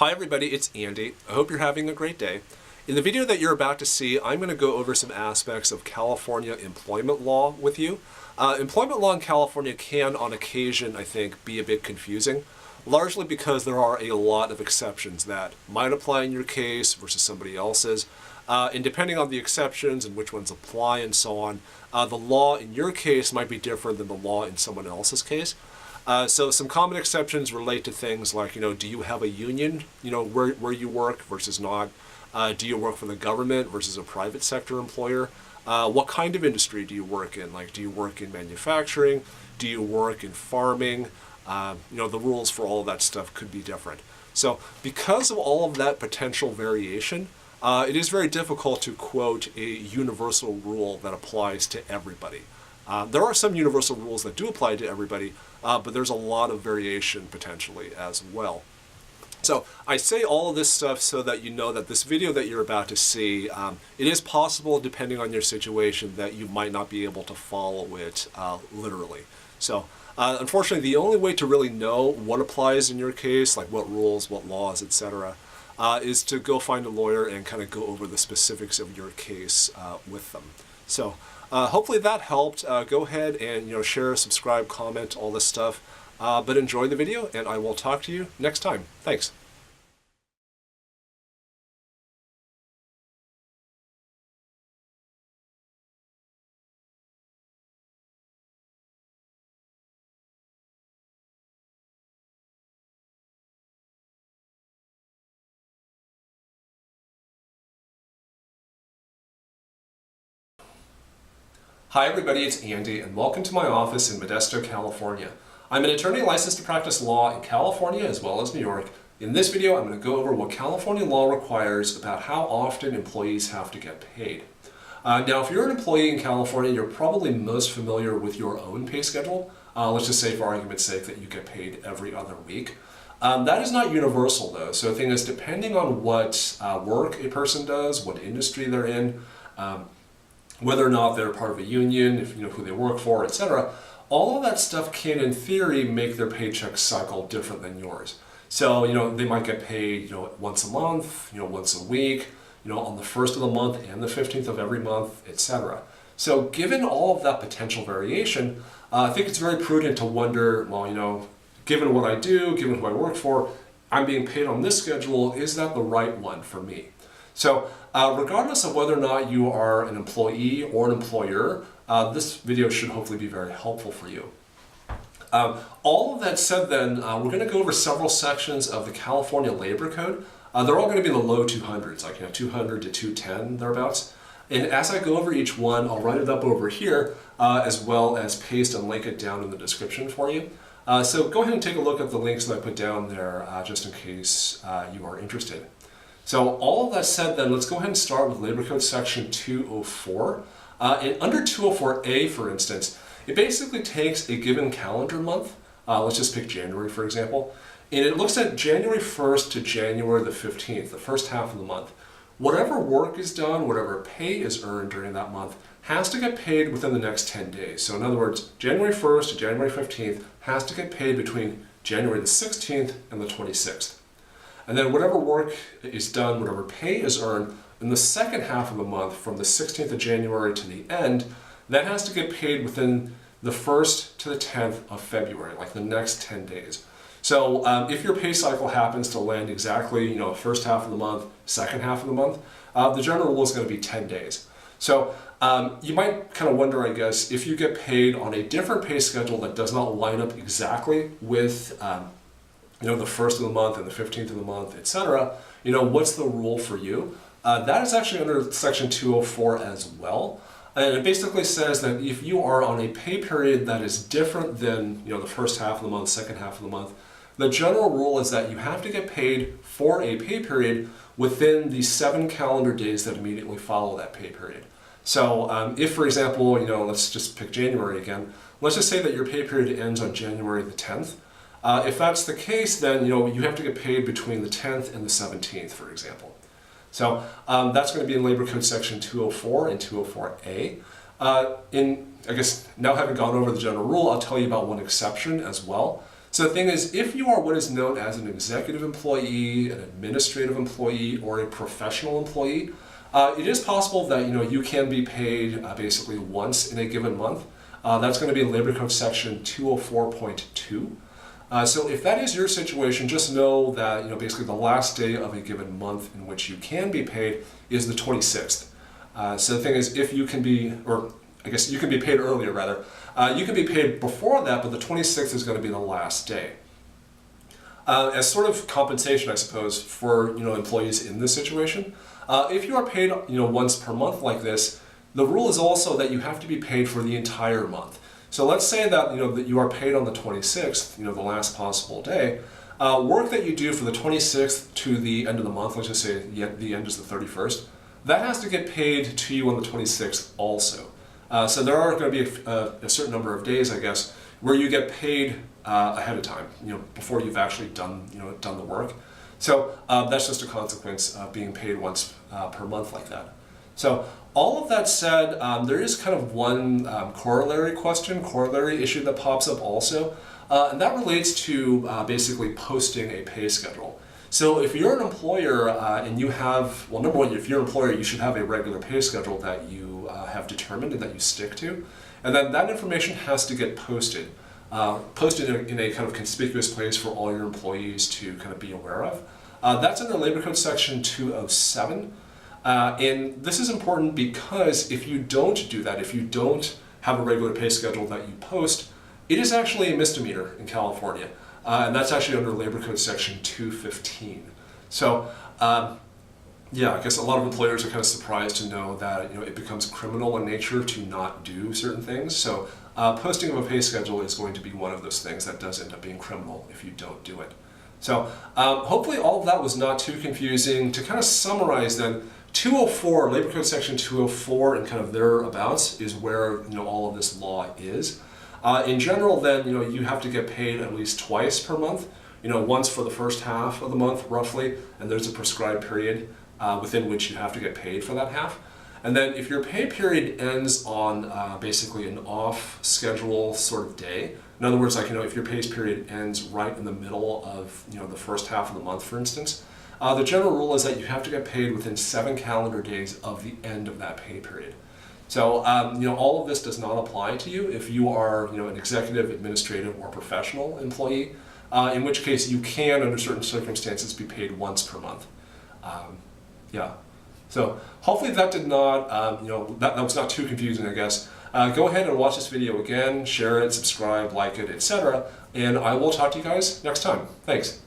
Hi everybody, it's Andy. I hope you're having a great day. In the video that you're about to see, I'm going to go over some aspects of California employment law with you. Employment law in California can, on occasion, I think, be a bit confusing, largely because there are a lot of exceptions that might apply in your case versus somebody else's. And depending on the exceptions and which ones apply and so on, the law in your case might be different than the law in someone else's case. So some common exceptions relate to things like, do you have a union, where you work versus not? Do you work for the government versus a private sector employer? What kind of industry do you work in? Like, do you work in manufacturing? Do you work in farming? The rules for all of that stuff could be different. So because of all of that potential variation, it is very difficult to quote a universal rule that applies to everybody. There are some universal rules that do apply to everybody, but there's a lot of variation potentially as well. So I say all of this stuff so that you know that this video that you're about to see, it is possible, depending on your situation, that you might not be able to follow it literally. So unfortunately, the only way to really know what applies in your case, like what rules, what laws, etc., is to go find a lawyer and kind of go over the specifics of your case with them. So hopefully that helped. Go ahead and share, subscribe, comment, all this stuff. But enjoy the video, and I will talk to you next time. Thanks. Hi everybody, it's Andy, and welcome to my office in Modesto, California. I'm an attorney licensed to practice law in California as well as New York. In this video, I'm going to go over what California law requires about how often employees have to get paid. Now, if you're an employee in California, you're probably most familiar with your own pay schedule. Let's just say, for argument's sake, that you get paid every other week. That is not universal, though. So the thing is, depending on what work a person does, what industry they're in, whether or not they're part of a union, if who they work for, etc., all of that stuff can, in theory, make their paycheck cycle different than yours. So, they might get paid, once a month, once a week, on the 1st of the month and the 15th of every month, etc. So, given all of that potential variation, I think it's very prudent to wonder, well, given what I do, given who I work for, I'm being paid on this schedule, is that the right one for me? So, regardless of whether or not you are an employee or an employer, this video should hopefully be very helpful for you. All of that said then, we're going to go over several sections of the California Labor Code. They're all going to be in the low 200s, like 200 to 210, thereabouts. And as I go over each one, I'll write it up over here, as well as paste and link it down in the description for you. So go ahead and take a look at the links that I put down there, just in case you are interested. So all of that said then, let's go ahead and start with Labor Code section 204. And under 204A, for instance, it basically takes a given calendar month, let's just pick January for example, and it looks at January 1st to January the 15th, the first half of the month. Whatever work is done, whatever pay is earned during that month, has to get paid within the next 10 days. So in other words, January 1st to January 15th has to get paid between January the 16th and the 26th. And then whatever work is done, whatever pay is earned, in the second half of the month, from the 16th of January to the end, that has to get paid within the 1st to the 10th of February, like the next 10 days. So if your pay cycle happens to land exactly, first half of the month, second half of the month, the general rule is going to be 10 days. So you might kind of wonder, I guess, if you get paid on a different pay schedule that does not line up exactly with the 1st of the month and the 15th of the month, etc., what's the rule for you? That is actually under section 204 as well. And it basically says that if you are on a pay period that is different than the first half of the month, second half of the month, the general rule is that you have to get paid for a pay period within the 7 calendar days that immediately follow that pay period. So if, for example, let's just pick January again, let's just say that your pay period ends on January the 10th. If that's the case, then you have to get paid between the 10th and the 17th, for example. So that's going to be in Labor Code section 204 and 204A. I guess now having gone over the general rule, I'll tell you about one exception as well. So the thing is, if you are what is known as an executive employee, an administrative employee, or a professional employee, it is possible that you can be paid basically once in a given month. That's going to be in Labor Code section 204.2. So if that is your situation, just know that basically the last day of a given month in which you can be paid is the 26th. So the thing is, if you can be, or I guess you can be paid earlier rather, you can be paid before that, but the 26th is going to be the last day. As sort of compensation, I suppose, for employees in this situation, if you are paid once per month like this, the rule is also that you have to be paid for the entire month. So let's say that that you are paid on the 26th, the last possible day. Work that you do for the 26th to the end of the month, let's just say the end is the 31st, that has to get paid to you on the 26th also. So there are going to be a certain number of days, I guess, where you get paid ahead of time, before you've actually done the work. So that's just a consequence of being paid once per month like that. So all of that said, there is kind of one corollary issue that pops up also, and that relates to basically posting a pay schedule. So if you're an employer and you have, well, number one, if you're an employer, you should have a regular pay schedule that you have determined and that you stick to. And then that information has to get posted. Posted in a kind of conspicuous place for all your employees to kind of be aware of. That's under Labor Code section 207. And this is important because if you don't do that, if you don't have a regular pay schedule that you post, it is actually a misdemeanor in California. And that's actually under Labor Code section 215. So yeah, I guess a lot of employers are kind of surprised to know that it becomes criminal in nature to not do certain things. So posting of a pay schedule is going to be one of those things that does end up being criminal if you don't do it. So hopefully all of that was not too confusing. To kind of summarize then, 204, Labor Code section 204 and kind of thereabouts is where all of this law is. In general then, you have to get paid at least twice per month. Once for the first half of the month roughly, and there's a prescribed period within which you have to get paid for that half. And then if your pay period ends on basically an off schedule sort of day, in other words, like if your pay period ends right in the middle of the first half of the month, for instance, the general rule is that you have to get paid within 7 calendar days of the end of that pay period. So all of this does not apply to you if you are an executive, administrative, or professional employee, in which case you can, under certain circumstances, be paid once per month. Yeah. So hopefully that did not, that was not too confusing, I guess. Go ahead and watch this video again, share it, subscribe, like it, etc. And I will talk to you guys next time. Thanks.